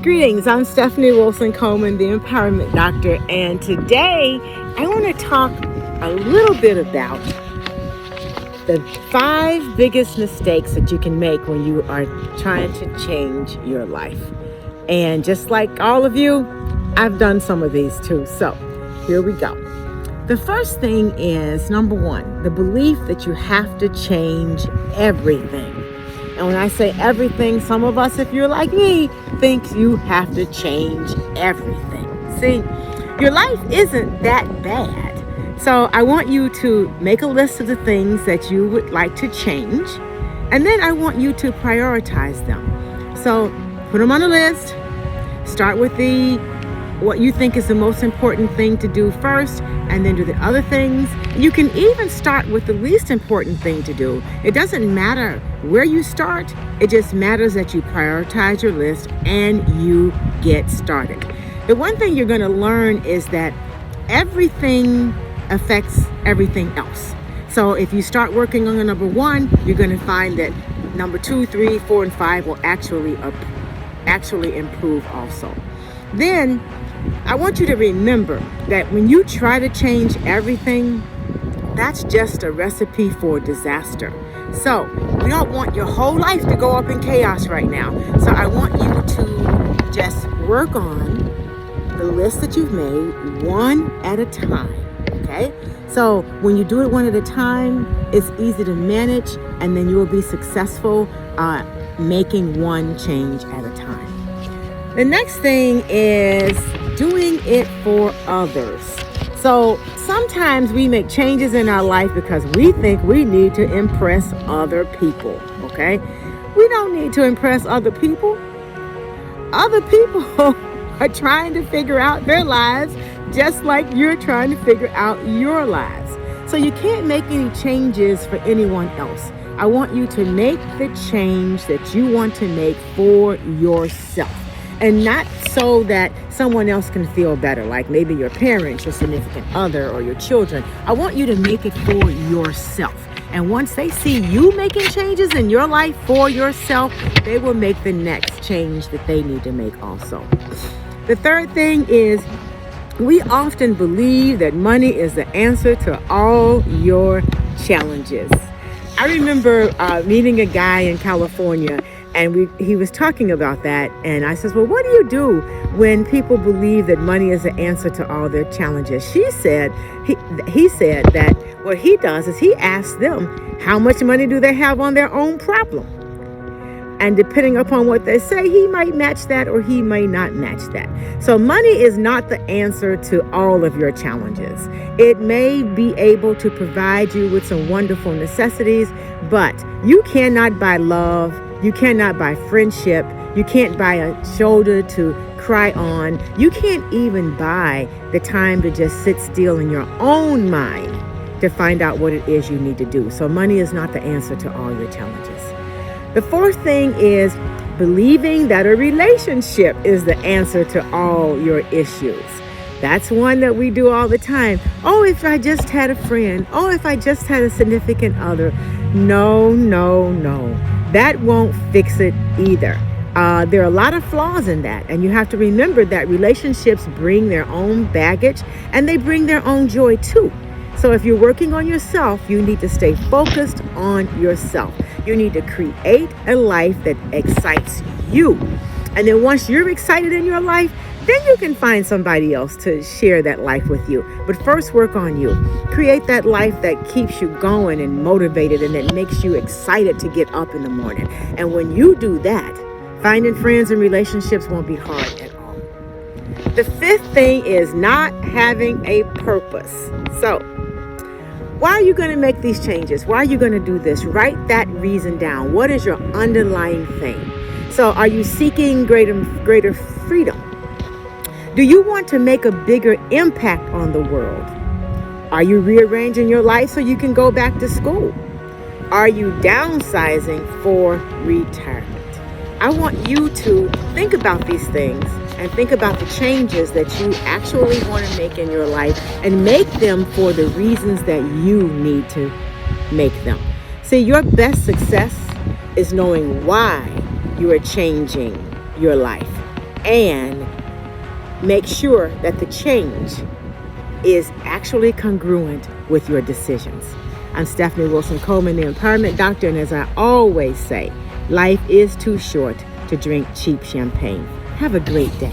Greetings, I'm Stephanie Wilson-Coleman, the Empowerment Doctor, and today I want to talk a little bit about the 5 biggest mistakes that you can make when you are trying to change your life. And just like all of you, I've done some of these too, so here we go. The first thing is, number 1, the belief that you have to change everything. And when I say everything, some of us, if you're like me, think you have to change everything. See, your life isn't that bad. So I want you to make a list of the things that you would like to change, and then I want you to prioritize them. So put them on a list. Start with what you think is the most important thing to do first, and then do the other things. You can even start with the least important thing to do. It doesn't matter where you start. It just matters that you prioritize your list and you get started. The one thing you're going to learn is that everything affects everything else. So if you start working on the number 1, you're going to find that number 2, 3, 4, and 5 will actually improve also. Then I want you to remember that when you try to change everything, that's just a recipe for disaster. So we don't want your whole life to go up in chaos right now. So I want you to just work on the list that you've made one at a time, okay? So when you do it one at a time, it's easy to manage, and then you will be successful making one change at a time. The next thing is doing it for others. So sometimes we make changes in our life because we think we need to impress other people, okay? We don't need to impress other people. Other people are trying to figure out their lives just like you're trying to figure out your lives. So you can't make any changes for anyone else. I want you to make the change that you want to make for yourself. And not so that someone else can feel better, like maybe your parents, your significant other, or your children. I want you to make it for yourself. And once they see you making changes in your life for yourself, they will make the next change that they need to make also. The third thing is, we often believe that money is the answer to all your challenges. I remember meeting a guy in California, and he was talking about that. And I says, well, what do you do when people believe that money is the answer to all their challenges? He said that what he does is he asks them how much money do they have on their own problem. And depending upon what they say, he might match that or he may not match that. So money is not the answer to all of your challenges. It may be able to provide you with some wonderful necessities, but you cannot buy love. You cannot buy friendship. You can't buy a shoulder to cry on. You can't even buy the time to just sit still in your own mind to find out what it is you need to do. So money is not the answer to all your challenges. The fourth thing is believing that a relationship is the answer to all your issues. That's one that we do all the time. Oh, if I just had a friend. Oh, if I just had a significant other. No. That won't fix it either. There are a lot of flaws in that. And you have to remember that relationships bring their own baggage and they bring their own joy too. So if you're working on yourself, you need to stay focused on yourself. You need to create a life that excites you. And then once you're excited in your life, then you can find somebody else to share that life with you. But first, work on you. Create that life that keeps you going and motivated and that makes you excited to get up in the morning. And when you do that, finding friends and relationships won't be hard at all. The fifth thing is not having a purpose. So, why are you going to make these changes? Why are you going to do this? Write that reason down. What is your underlying thing? So, are you seeking greater freedom? Do you want to make a bigger impact on the world? Are you rearranging your life so you can go back to school? Are you downsizing for retirement? I want you to think about these things and think about the changes that you actually want to make in your life and make them for the reasons that you need to make them. See, your best success is knowing why you are changing your life. and make sure that the change is actually congruent with your decisions. I'm Stephanie Wilson-Coleman, the Empowerment Doctor, and as I always say, life is too short to drink cheap champagne. Have a great day.